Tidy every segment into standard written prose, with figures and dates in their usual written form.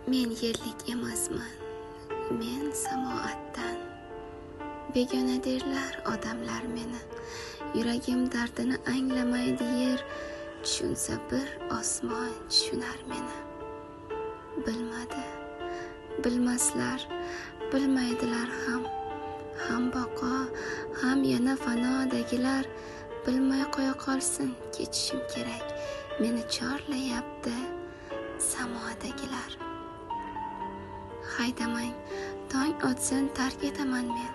Men yerlik emasman, men samoatdan. Begona derlar odamlar meni, yuragim dardini anglamaydi yer, tushunsa bir osmon tushunar meni. Bilmadi, bilmaslar, bilmaydilar ham baqo, ham yana fanodagilar, bilmay qo'ya qolsin ketishim kerak, meni chorlayapti samodagilar. Haydamang, tong otsin tark etaman men,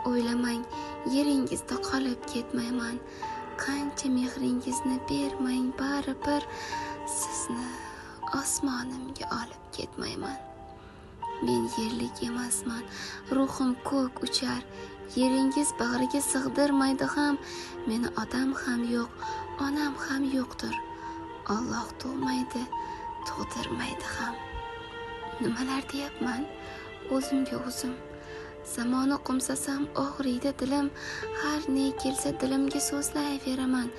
o'ylamang yeringizda qolib ketmayman, qancha mehringizni bermang baribir sizni osmonimga olib ketmayman. Men yerlik emasman, ruhim ko'k uchar, yeringiz bag'riga sig'dirmaydi ham, meni odam ham yo'q, onam ham yo'qdir, Alloh tug'maydi, tug'dirmaydi ham. Nimalar deyapman o'zimga o'zim, zamoni qumsasam og'riydi dilim, har ne kelsa dilimga so'zlayveraman,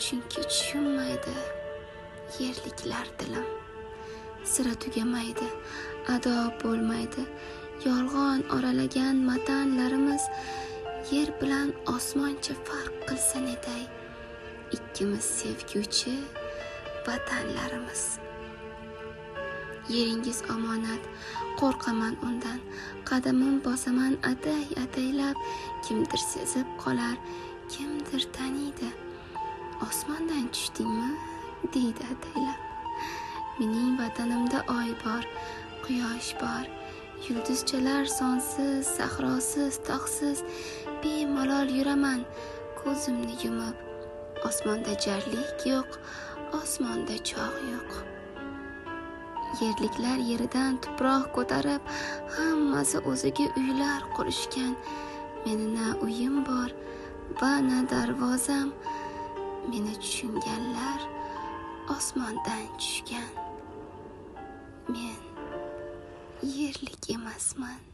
chunki tushunmaydi yerliklar dilim. Sira tugamaydi, ado bo'lmaydi, yolg'on oralagan matanlarimiz, yer bilan osmoncha farq qilsa neday, ikkimiz sevguvchi vatanlarimiz. Yeringiz omonat, qo'rqaman undan, qadamim bosaman ataylab, kimdir sezib qolar, kimdir taniydi. Osmondan tushdingmi deydi ataylab. Mening vatanimda oy bor, quyosh bor, yulduzchalar sonsiz, sahrosiz, tog'siz, bemalol yuraman ko'zimni yumib. Osmonda jarlik yo'q, osmonda chog' yo'q. Yerliklar yeridan tuproq ko'tarib, hammasi o'ziga uylar qurishgan. Meni na uyim bor va na darvozam, meni tushunganlar osmondan tushgan. Men yerlik emasman.